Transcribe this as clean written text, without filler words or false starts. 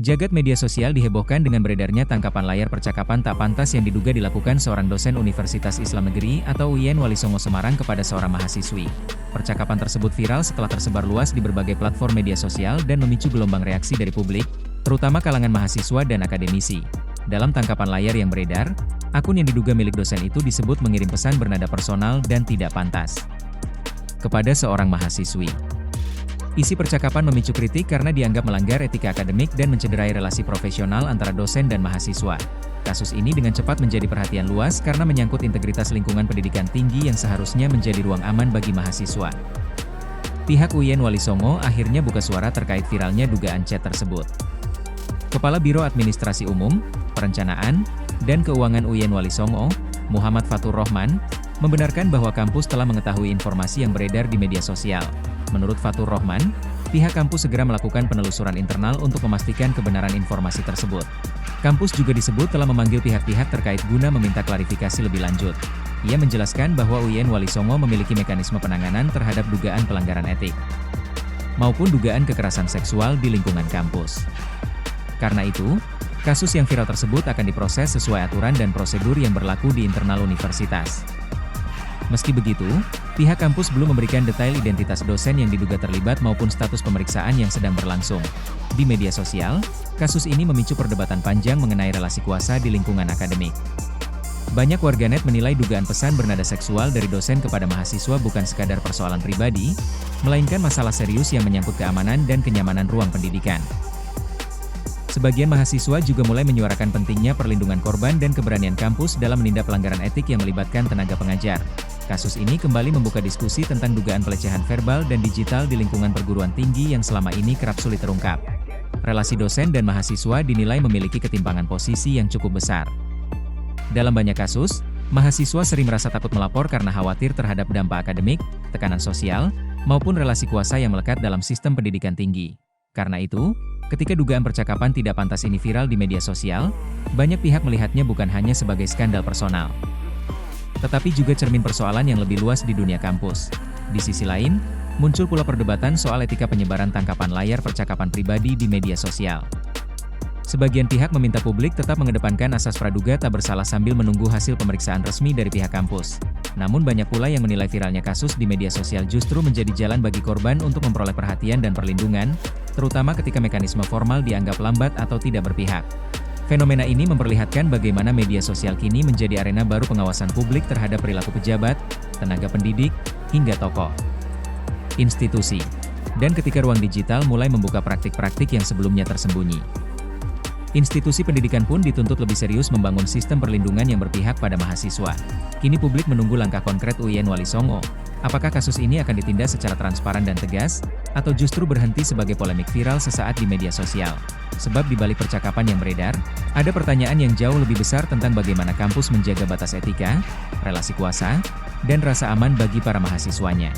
Jagat media sosial dihebohkan dengan beredarnya tangkapan layar percakapan tak pantas yang diduga dilakukan seorang dosen Universitas Islam Negeri atau UIN Wali Songo Semarang kepada seorang mahasiswi. Percakapan tersebut viral setelah tersebar luas di berbagai platform media sosial dan memicu gelombang reaksi dari publik, terutama kalangan mahasiswa dan akademisi. Dalam tangkapan layar yang beredar, akun yang diduga milik dosen itu disebut mengirim pesan bernada personal dan tidak pantas kepada seorang mahasiswi. Isi percakapan memicu kritik karena dianggap melanggar etika akademik dan mencederai relasi profesional antara dosen dan mahasiswa. Kasus ini dengan cepat menjadi perhatian luas karena menyangkut integritas lingkungan pendidikan tinggi yang seharusnya menjadi ruang aman bagi mahasiswa. Pihak UIN Wali Songo akhirnya buka suara terkait viralnya dugaan chat tersebut. Kepala Biro Administrasi Umum, Perencanaan, dan Keuangan UIN Wali Songo, Muhammad Fatur Rohman, membenarkan bahwa kampus telah mengetahui informasi yang beredar di media sosial. Menurut Fatur Rohman, pihak kampus segera melakukan penelusuran internal untuk memastikan kebenaran informasi tersebut. Kampus juga disebut telah memanggil pihak-pihak terkait guna meminta klarifikasi lebih lanjut. Ia menjelaskan bahwa UIN Wali Songo memiliki mekanisme penanganan terhadap dugaan pelanggaran etik maupun dugaan kekerasan seksual di lingkungan kampus. Karena itu, kasus yang viral tersebut akan diproses sesuai aturan dan prosedur yang berlaku di internal universitas. Meski begitu, pihak kampus belum memberikan detail identitas dosen yang diduga terlibat maupun status pemeriksaan yang sedang berlangsung. Di media sosial, kasus ini memicu perdebatan panjang mengenai relasi kuasa di lingkungan akademik. Banyak warganet menilai dugaan pesan bernada seksual dari dosen kepada mahasiswa bukan sekadar persoalan pribadi, melainkan masalah serius yang menyangkut keamanan dan kenyamanan ruang pendidikan. Sebagian mahasiswa juga mulai menyuarakan pentingnya perlindungan korban dan keberanian kampus dalam menindak pelanggaran etik yang melibatkan tenaga pengajar. Kasus ini kembali membuka diskusi tentang dugaan pelecehan verbal dan digital di lingkungan perguruan tinggi yang selama ini kerap sulit terungkap. Relasi dosen dan mahasiswa dinilai memiliki ketimpangan posisi yang cukup besar. Dalam banyak kasus, mahasiswa sering merasa takut melapor karena khawatir terhadap dampak akademik, tekanan sosial, maupun relasi kuasa yang melekat dalam sistem pendidikan tinggi. Karena itu, ketika dugaan percakapan tidak pantas ini viral di media sosial, banyak pihak melihatnya bukan hanya sebagai skandal personal, tetapi juga cermin persoalan yang lebih luas di dunia kampus. Di sisi lain, muncul pula perdebatan soal etika penyebaran tangkapan layar percakapan pribadi di media sosial. Sebagian pihak meminta publik tetap mengedepankan asas praduga tak bersalah sambil menunggu hasil pemeriksaan resmi dari pihak kampus. Namun banyak pula yang menilai viralnya kasus di media sosial justru menjadi jalan bagi korban untuk memperoleh perhatian dan perlindungan, terutama ketika mekanisme formal dianggap lambat atau tidak berpihak. Fenomena ini memperlihatkan bagaimana media sosial kini menjadi arena baru pengawasan publik terhadap perilaku pejabat, tenaga pendidik, hingga tokoh institusi. Dan ketika ruang digital mulai membuka praktik-praktik yang sebelumnya tersembunyi. Institusi pendidikan pun dituntut lebih serius membangun sistem perlindungan yang berpihak pada mahasiswa. Kini publik menunggu langkah konkret UIN Wali Songo. Apakah kasus ini akan ditindak secara transparan dan tegas, atau justru berhenti sebagai polemik viral sesaat di media sosial? Sebab di balik percakapan yang beredar, ada pertanyaan yang jauh lebih besar tentang bagaimana kampus menjaga batas etika, relasi kuasa, dan rasa aman bagi para mahasiswanya.